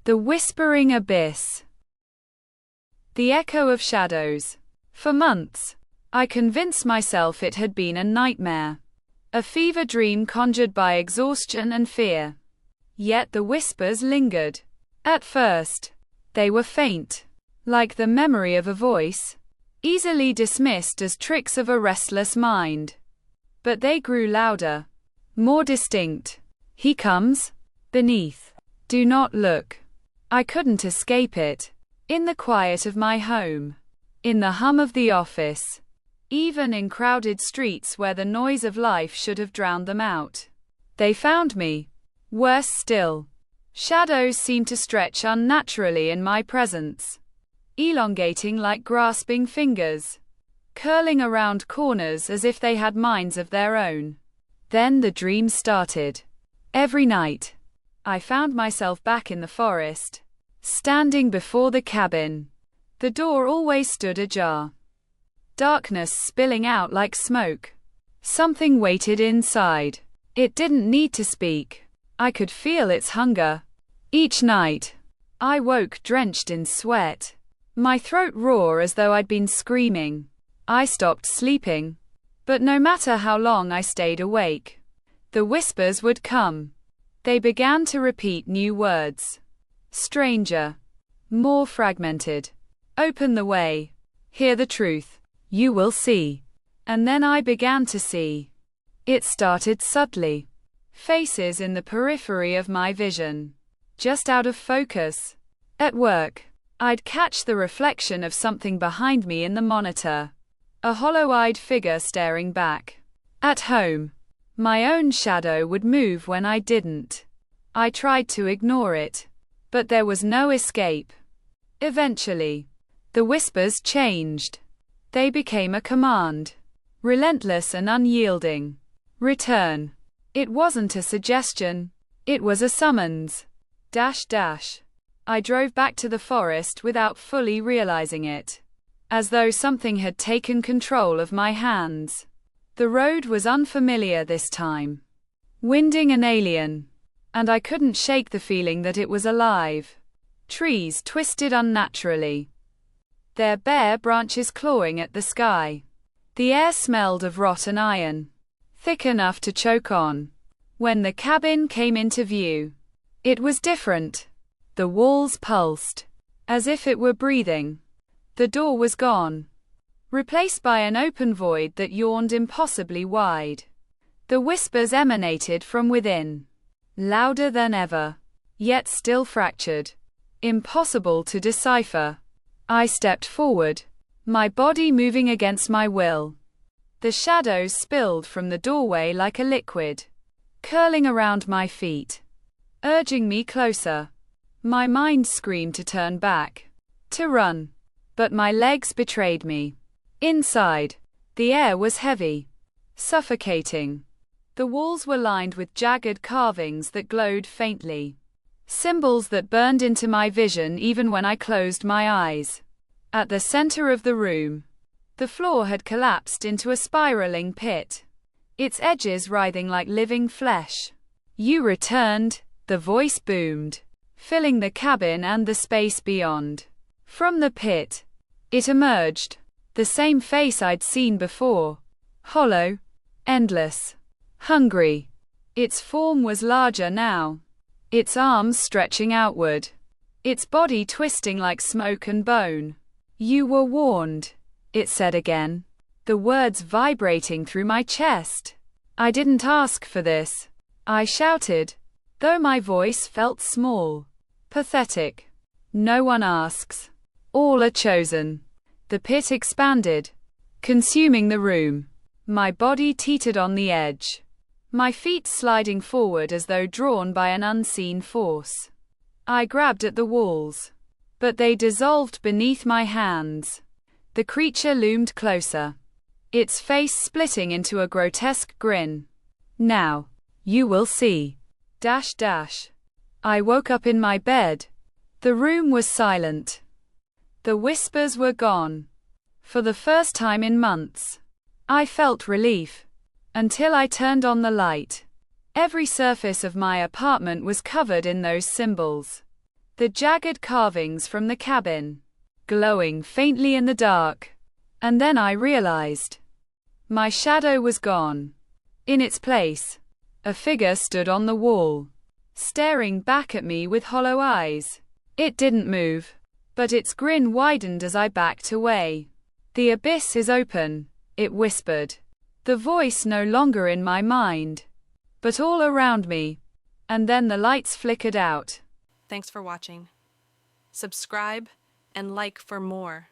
The whispering abyss. The echo of shadows. For months, I convinced myself it had been a nightmare, a fever dream conjured by exhaustion and fear. Yet the whispers lingered. At first, they were faint, like the memory of a voice, easily dismissed as tricks of a restless mind. But they grew louder, more distinct. He comes. Beneath. Do not look. I couldn't escape it. In the quiet of my home. In the hum of the office. Even in crowded streets where the noise of life should have drowned them out. They found me. Worse still. Shadows seemed to stretch unnaturally in my presence. Elongating like grasping fingers. Curling around corners as if they had minds of their own. Then the dream started. Every night, I found myself back in the forest, standing before the cabin. The door always stood ajar. Darkness spilling out like smoke. Something waited inside. It didn't need to speak. I could feel its hunger. Each night, I woke drenched in sweat. My throat raw as though I'd been screaming. I stopped sleeping. But no matter how long I stayed awake, the whispers would come. They began to repeat new words. Stranger. More fragmented. Open the way. Hear the truth. You will see. And then I began to see. It started subtly. Faces in the periphery of my vision. Just out of focus. At work, I'd catch the reflection of something behind me in the monitor. A hollow-eyed figure staring back. At home, my own shadow would move when I didn't. I tried to ignore it, but there was no escape. Eventually, the whispers changed. They became a command. Relentless and unyielding. Return. It wasn't a suggestion. It was a summons. I drove back to the forest without fully realizing it. As though something had taken control of my hands. The road was unfamiliar this time. Winding and alien. And I couldn't shake the feeling that it was alive. Trees twisted unnaturally. Their bare branches clawing at the sky. The air smelled of rotten iron. Thick enough to choke on. When the cabin came into view, it was different. The walls pulsed. As if it were breathing. The door was gone. Replaced by an open void that yawned impossibly wide. The whispers emanated from within. Louder than ever. Yet still fractured. Impossible to decipher. I stepped forward. My body moving against my will. The shadows spilled from the doorway like a liquid. Curling around my feet. Urging me closer. My mind screamed to turn back. To run. But my legs betrayed me. Inside, the air was heavy. Suffocating. The walls were lined with jagged carvings that glowed faintly. Symbols that burned into my vision even when I closed my eyes. At the center of the room, the floor had collapsed into a spiraling pit. Its edges writhing like living flesh. You returned, the voice boomed, filling the cabin and the space beyond. From the pit, it emerged. The same face I'd seen before. Hollow. Endless. Hungry. Its form was larger now. Its arms stretching outward. Its body twisting like smoke and bone. You were warned, it said again. The words vibrating through my chest. I didn't ask for this. I shouted, though my voice felt small. Pathetic. No one asks. All are chosen. The pit expanded, consuming the room. My body teetered on the edge. My feet sliding forward as though drawn by an unseen force. I grabbed at the walls. But they dissolved beneath my hands. The creature loomed closer. Its face splitting into a grotesque grin. Now, you will see. I woke up in my bed. The room was silent. The whispers were gone. For the first time in months, I felt relief. Until I turned on the light. Every surface of my apartment was covered in those symbols. The jagged carvings from the cabin, glowing faintly in the dark. And then I realized. My shadow was gone. In its place, a figure stood on the wall, staring back at me with hollow eyes. It didn't move, but its grin widened as I backed away. "The abyss is open," it whispered. The voice no longer in my mind, but all around me. And then the lights flickered out. Thanks for watching. Subscribe and like for more.